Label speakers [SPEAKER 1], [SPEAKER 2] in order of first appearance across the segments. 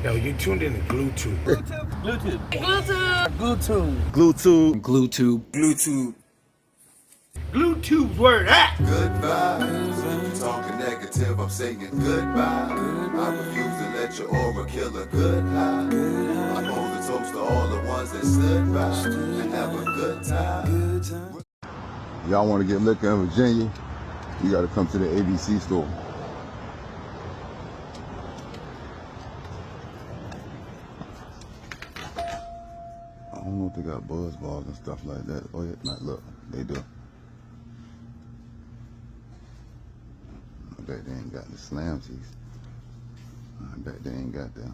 [SPEAKER 1] Yo, you tuned in to Bluetooth.
[SPEAKER 2] Bluetooth.
[SPEAKER 1] Bluetooth, word that.
[SPEAKER 3] Good vibes, talking negative, I'm saying goodbye. I refuse to let your aura kill a good high. I'm holding toast to all the ones that stood by and have a good time.
[SPEAKER 4] Y'all want to get liquor in Virginia, you got to come to the ABC store. I don't know if they got buzz balls and stuff like that. Oh yeah, nah, look, they do. I bet they ain't got the slamsies. I bet they ain't got the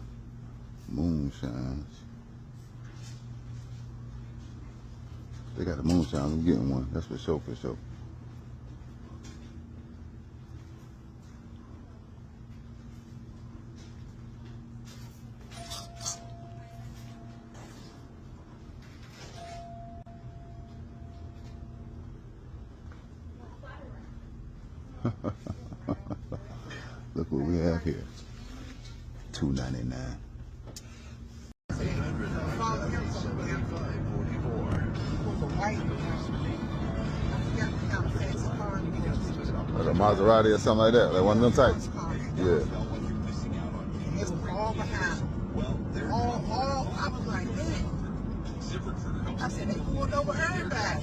[SPEAKER 4] moonshines. They got the moonshine, I'm getting one. That's for sure, for sure. Look what we have here. $2.99. Like a Maserati or something like that, like one of them types. Yeah.
[SPEAKER 5] It was all behind them. All, I was like, man. I said, they pulled over everybody.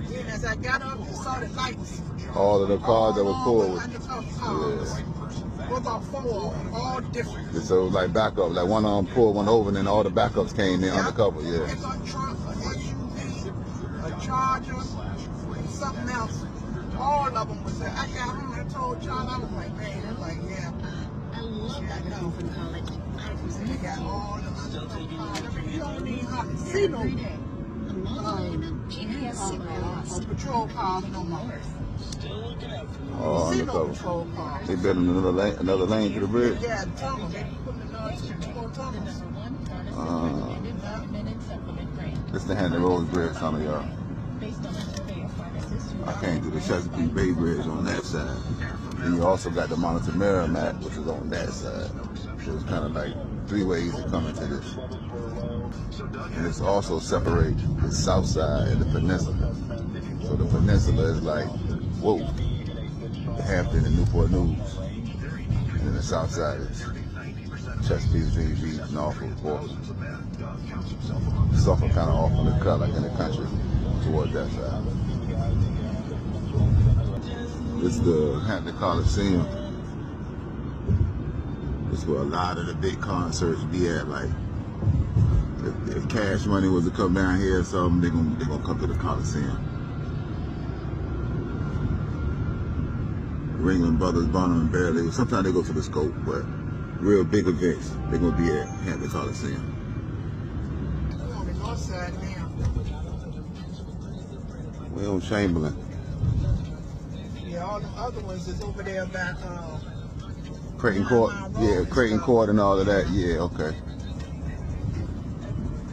[SPEAKER 5] Then as I got up and saw the lights.
[SPEAKER 4] All of the cars that were pulled.
[SPEAKER 5] Yeah. What about four? All different.
[SPEAKER 4] So it was like backup, like one of them pulled one over and then all the backups came in undercover, yeah.
[SPEAKER 5] It's a truck, a SUV, a Charger, and something else. All of them was there. I got home and told John, I was like, man, they're like, yeah.
[SPEAKER 6] I love that girl from college.
[SPEAKER 5] They got all of them. You don't need hardly see no patrol cars no more.
[SPEAKER 4] Oh,
[SPEAKER 5] See no
[SPEAKER 4] undercover.
[SPEAKER 5] patrol cars.
[SPEAKER 4] They built another lane to the bridge.
[SPEAKER 5] Yeah, tunnel. They put another tunnels.
[SPEAKER 4] This the Hampton Roads Bridge, some of y'all. I can't do the Chesapeake Bay Bridge on that side. And you also got the Monitor Merrimack, which is on that side. So it's kind of like three ways to come into this. And it's also separate the south side and the peninsula. So the peninsula is like, whoa, Hampton and Newport News. And then the south side is Chesapeake, Virginia Beach, Norfolk, Portland. Suffolk kind of off on the cut, like in the country, towards that side. This is the Hampton Coliseum. This is where a lot of the big concerts be at. Like, if Cash Money was to come down here or something, they're gonna come to the Coliseum. Ringling Brothers, Bonham and Bailey. Sometimes they go to the Scope, but real big events, they're gonna be at Hampton Coliseum.
[SPEAKER 5] On the north side now.
[SPEAKER 4] We're on Chamberlain.
[SPEAKER 5] Yeah, all the other ones is over there by
[SPEAKER 4] Creighton Court, yeah, Creighton Court and all of that, yeah, okay.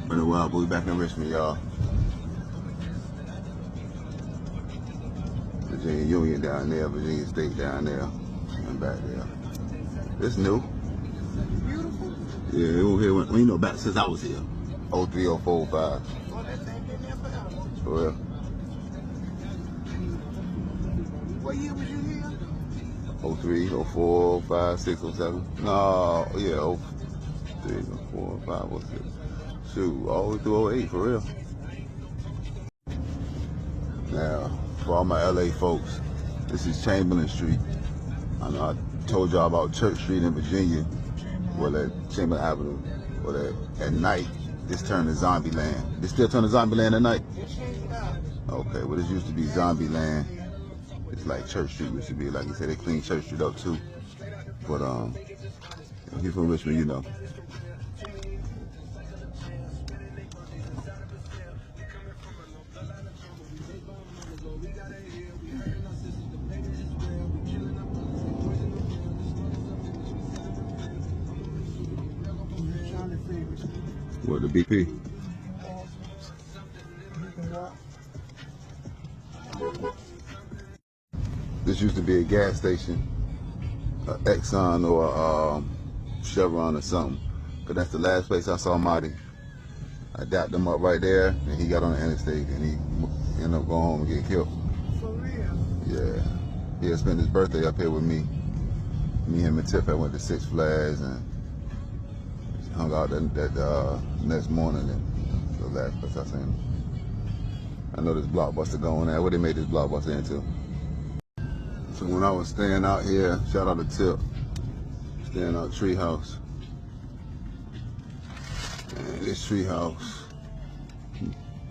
[SPEAKER 4] Been a while, but we back in Richmond, y'all. Virginia Union down there, Virginia State down there, and back there. It's new.
[SPEAKER 5] beautiful.
[SPEAKER 4] Yeah, it was here when you know, back since I was here. 03, 04, 05.
[SPEAKER 5] Well, that thing been there forever.
[SPEAKER 4] For real.
[SPEAKER 5] What year was you here?
[SPEAKER 4] 03, 04, 05, 06, 07. No, yeah, 03, 04, 05, 06. Shoot, all the way through 08, for real. Now, for all my LA folks, this is Chamberlain Street. I know I told y'all about Church Street in Virginia, well at Chamberlain Avenue, well at night, this turned to Zombie Land. This still turn to Zombie Land at night? Okay, well this used to be Zombie Land. It's like Church Street used to be, like you said, they cleaned Church Street up too. But if you're from Richmond, you know. What, the BP? This used to be a gas station, Exxon or Chevron or something. Cause that's the last place I saw Marty. I dapped him up right there, and he got on the interstate, and he ended up going home and get killed.
[SPEAKER 5] For real?
[SPEAKER 4] Yeah. He had spent his birthday up here with me. Me, him, and Tiff had went to Six Flags and hung out that next morning, and the last place I seen him. I know this Blockbuster going there. What they made this Blockbuster into? So when I was staying out here, shout out to Tip, staying out Treehouse. And this Treehouse,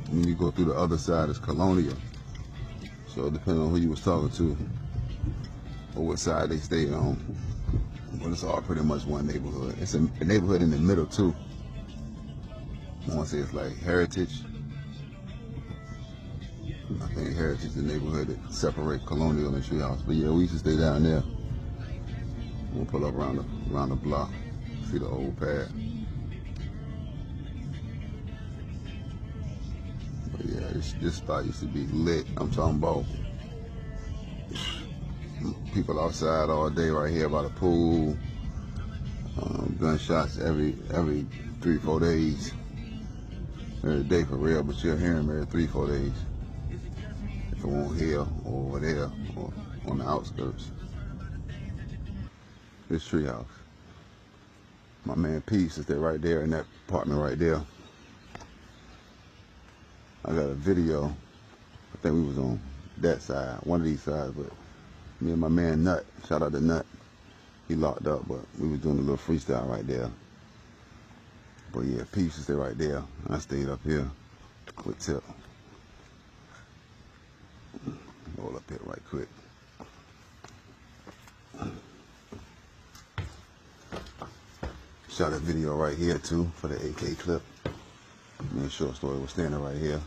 [SPEAKER 4] when you go through the other side, is Colonial. So depending on who you was talking to or what side they stayed on, but it's all pretty much one neighborhood. It's a neighborhood in the middle too. I want to say it's like Heritage. I think Heritage is the neighborhood that separate Colonial and Treehouse. But yeah, we used to stay down there. We'll pull up around the block, see the old pad. But yeah, this spot used to be lit. I'm talking about people outside all day right here by the pool. Gunshots every 3-4 days. Every day for real, but you'll hear them every 3-4 days. If it won't here or over there or on the outskirts. This Treehouse. My man Peace is there right there in that apartment right there. I got a video. I think we was on that side, one of these sides, but me and my man Nut, shout out to Nut, he locked up, but we was doing a little freestyle right there. But yeah, Peace is there right there. I stayed up here with Tip. Roll up here right quick. Shot a video right here too for the AK clip. Me and Short Story was standing right here.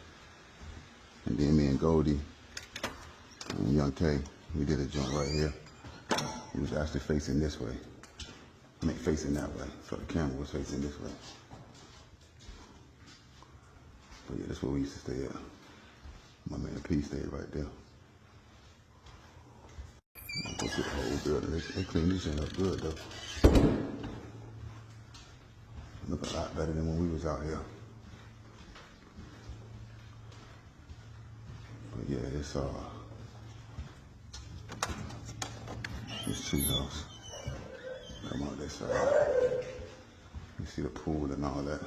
[SPEAKER 4] And then me and Goldie and Young K, we did a joint right here. He was actually facing this way. I mean, facing that way. So the camera was facing this way. But yeah, that's where we used to stay at. My man P stayed right there. Look at the whole building. They cleaned this shit up good though. Look a lot better than when we was out here. But yeah, this Treehouse. Come on this side. You see the pool and all that.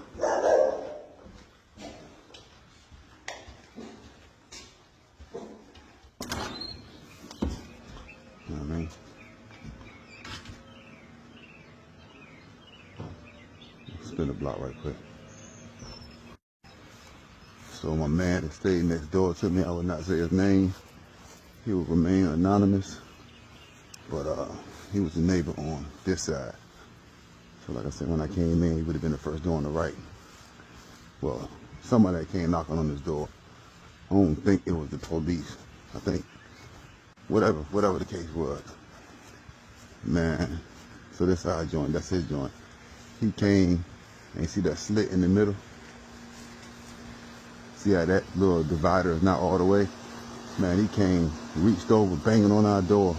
[SPEAKER 4] You know what I mean? Spin the block right quick. So my man that stayed next door to me, I would not say his name. He would remain anonymous. But he was the neighbor on this side. So like I said, when I came in, he would have been the first door on the right. Well, somebody that came knocking on his door. I don't think it was the police. I think whatever the case was. Man, so this side joint, that's his joint. He came and see that slit in the middle? See how that little divider is not all the way? Man, he came, reached over, banging on our door.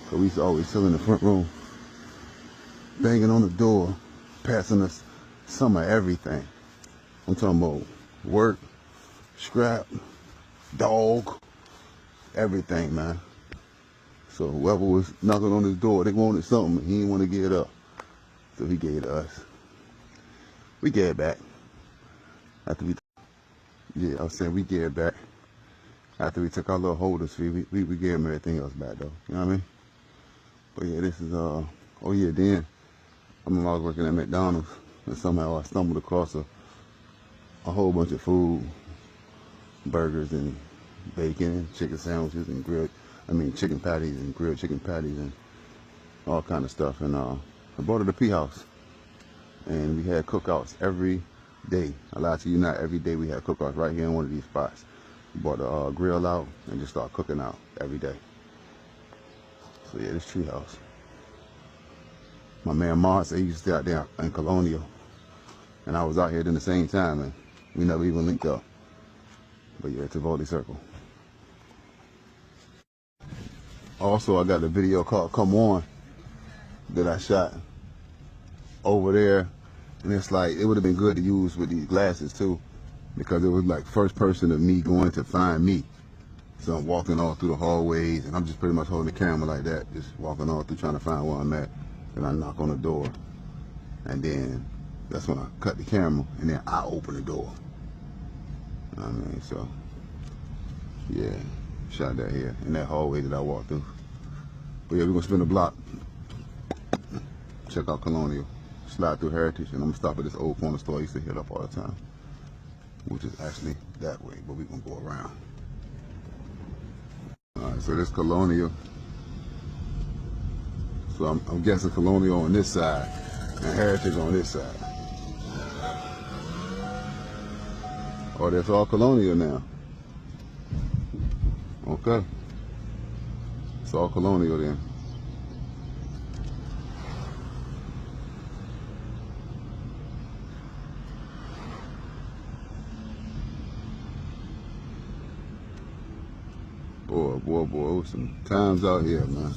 [SPEAKER 4] Cause we used to always sit in the front room. Banging on the door, passing us some of everything. I'm talking about work, scrap, dog, everything, man. So whoever was knocking on his door, they wanted something, and he didn't want to give it up. So he gave it to us. We gave it back. After I was saying we gave it back. After we took our little holders fee, we gave him everything else back though. You know what I mean? But yeah, this is, oh yeah, then, I remember I was working at McDonald's, and somehow I stumbled across a whole bunch of food, burgers and bacon and chicken sandwiches and chicken patties and grilled chicken patties and all kind of stuff. And I brought it to P House, and we had cookouts every day. I lied to you not, every day we had cookouts right here in one of these spots. We brought a grill out and just started cooking out every day. So yeah, this Treehouse. My man Mars said he used to stay out there in Colonial, and I was out here at the same time, and we never even linked up. But yeah, Tivoli Circle. Also, I got a video called "Come On" that I shot over there And it's like, it would have been good to use with these glasses too, because it was like first person of me going to find me. So I'm walking all through the hallways, and I'm just pretty much holding the camera like that, just walking all through trying to find where I'm at. And I knock on the door, and then that's when I cut the camera, and then I open the door. You know what I mean? So, yeah, shot that here in that hallway that I walked through. But yeah, we're gonna spin the block, check out Colonial, slide through Heritage, and I'm gonna stop at this old corner store I used to hit up all the time, which is actually that way, but we're gonna go around. All right, so this Colonial. So I'm guessing Colonial on this side and Heritage on this side. Oh, that's all Colonial now. Okay. It's all Colonial then. Boy, it was some times out here, man.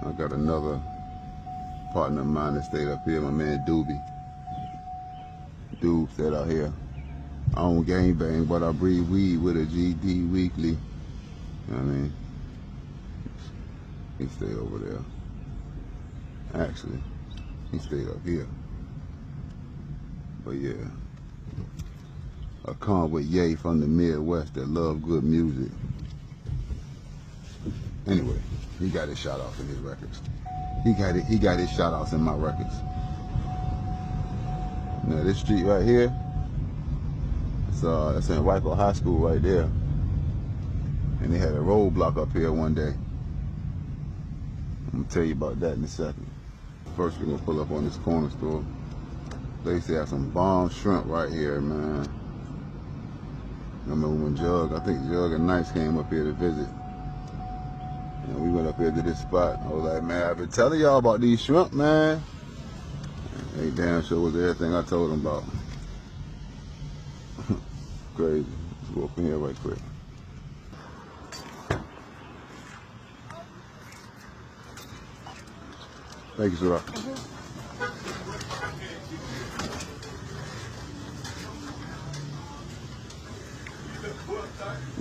[SPEAKER 4] I got another partner of mine that stayed up here, my man Doobie. Doob stayed out here. I don't gang bang, but I breathe weed with a GD weekly. You know what I mean? He stayed over there. Actually, he stayed up here. But yeah. A con with Ye from the Midwest that love good music. Anyway, he got his shout outs in his records. He got his shout outs in my records. Now this street right here, it's in Wyco High School right there. And they had a roadblock up here one day. I'm gonna tell you about that in a second. First we're gonna pull up on this corner store. They used to have some bomb shrimp right here, man. I remember when I think Jug and Nice came up here to visit. And we went up here to this spot. I was like, man, I've been telling y'all about these shrimp, man. And they damn sure was everything I told them about. Crazy. Let's go up in here right quick. Thank you, sir.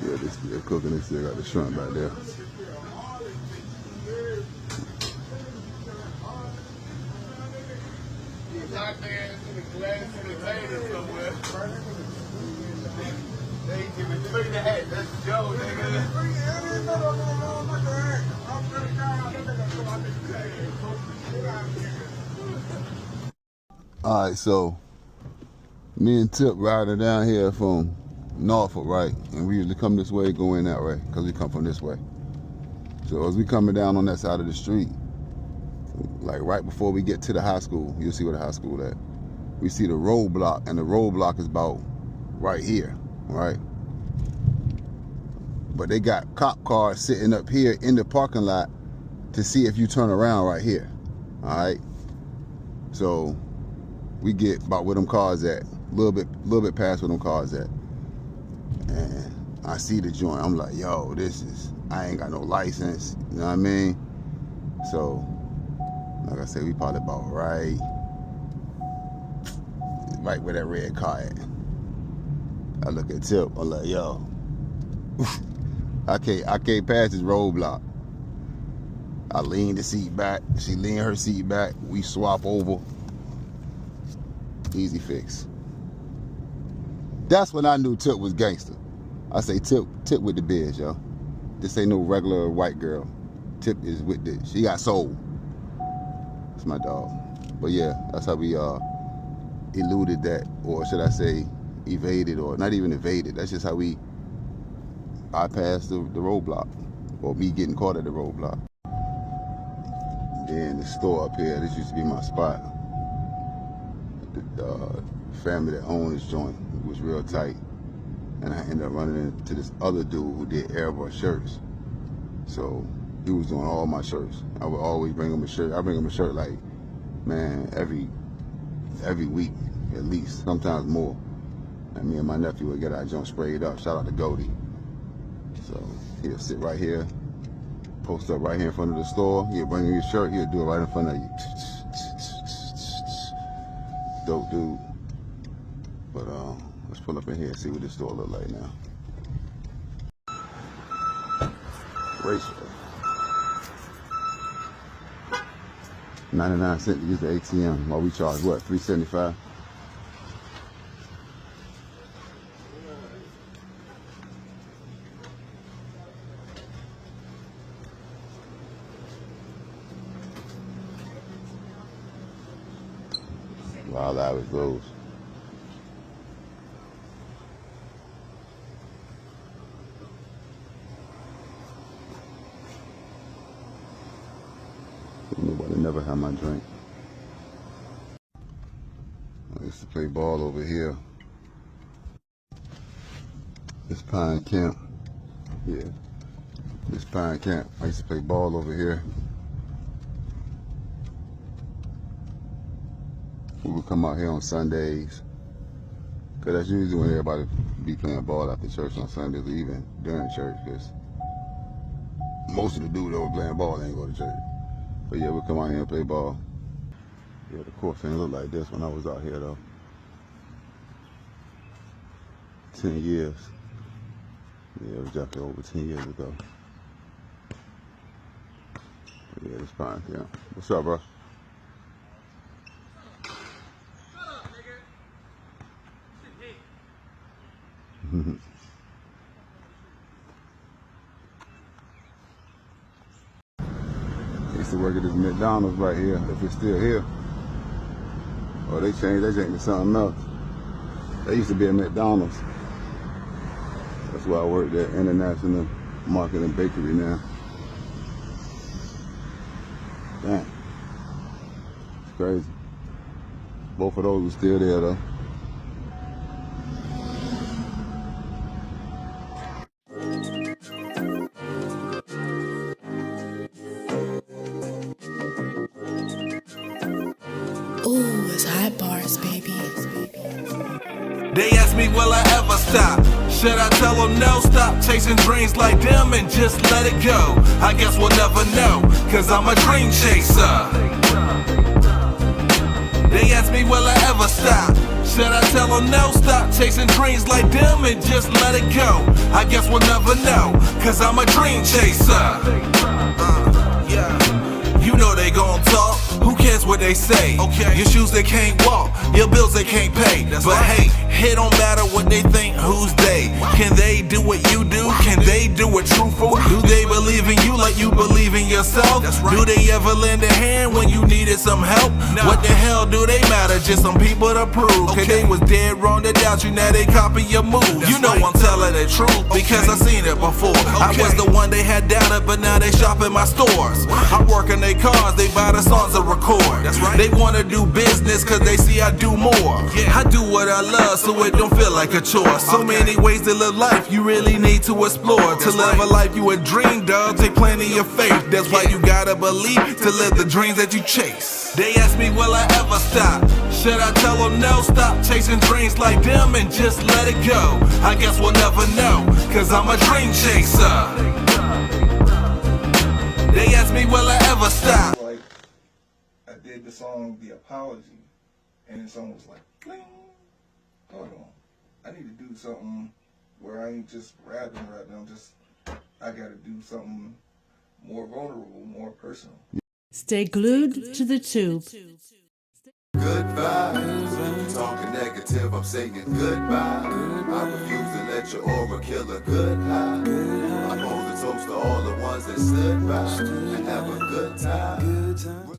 [SPEAKER 4] Yeah, they're cooking. They still got the shrimp back there.
[SPEAKER 1] That's Joe, nigga.
[SPEAKER 4] All right, so me and Tip riding down here from Norfolk, right? And we usually come this way, go in that way, because we come from this way. So as we coming down on that side of the street, like right before we get to the high school, you'll see where the high school at. We see the roadblock, and the roadblock is about right here, right? But they got cop cars sitting up here in the parking lot to see if you turn around right here, all right? So we get about where them cars at, a little bit past where them cars at. And I see the joint, I'm like, yo, I ain't got no license, you know what I mean? So, like I said, we probably about right where that red car at. I look at Tip, I'm like, yo, I can't pass this roadblock. I lean the seat back, she lean her seat back, we swap over. Easy fix. That's when I knew Tip was gangster. I say Tip with the biz, yo. This ain't no regular white girl. Tip is with this. She got soul. It's my dog. But yeah, that's how we eluded that, or should I say evaded, or not even evaded. That's just how we bypassed the roadblock, or me getting caught at the roadblock. Then the store up here, this used to be my spot. The family that owned this joint was real tight, and I ended up running into this other dude who did Airbrush shirts. So he was doing all my shirts. I would always bring him a shirt. I bring him a shirt like, man, every week at least, sometimes more. And me and my nephew would get our junk sprayed up. Shout out to Goldie. So he'll sit right here, post up right here in front of the store. He'll bring you your shirt. He'll do it right in front of you. Dope dude. But let's pull up in here and see what this store look like now. Richmond. 99 cents to use the ATM while we charge what, $3.75? Wild hours goes. Nobody never had my drink. I used to play ball over here. This Pine Camp. Yeah. This Pine Camp. I used to play ball over here. We would come out here on Sundays. Cause that's usually when everybody be playing ball after church on Sundays or even during church. Cause most of the dudes that were playing ball ain't go to church. But yeah, we'll come out here and play ball. Yeah, the course ain't look like this when I was out here though. 10 years. Yeah, it was definitely over 10 years ago. But yeah, this Pine Camp. What's up, bro? I used to work at this McDonald's right here, if it's still here. Or they changed, they changed to something else. They used to be a McDonald's. That's why I worked at International Market and Bakery now. Damn. It's crazy. Both of those are still there though.
[SPEAKER 2] Ooh, it's hot bars, baby.
[SPEAKER 7] They ask me, will I ever stop? Should I tell them no? Stop chasing dreams like them and just let it go. I guess we'll never know, cause I'm a dream chaser. They ask me, will I ever stop? Should I tell them no? Stop chasing dreams like them and just let it go. I guess we'll never know, cause I'm a dream chaser. You know they gon' talk, who cares what they say? Okay. Your shoes they can't walk, your bills they can't pay. But hey, it don't matter what they think, who's they? Can they do what you do? Can they do it truthful? Do they believe in you like you believe in yourself? Do they ever lend a hand when you needed some help? What the hell do they matter? Just some people to prove. Cause they was dead wrong to doubt you, now they copy your moves. You know I'm telling the truth because I seen it before. I was the one they had doubted, but now they shop in my stores. I work in they cars, they buy the songs to record. They wanna do business cause they see I do more. I do what I love so it don't feel like a chore. So many ways to live life you really need to explore. To live a life you a dream, dog, take plenty of faith. That's why you gotta believe to live the dreams that you chase. They ask me, will I ever stop? Should I tell them no? Stop chasing dreams like them and just let it go. I guess we'll never know, cause I'm a dream chaser. They ask me, will I ever stop?
[SPEAKER 1] Like, I did the song The Apology, and the song was like, bling. Hold on. I need to do something where I ain't just rapping. I gotta do something more vulnerable, more personal.
[SPEAKER 8] Stay glued to the tube.
[SPEAKER 3] Good vibes. Talking negative, I'm saying goodbye. I refuse to let your aura kill a good high. I hold a toast to all the ones that stood by and have a good time.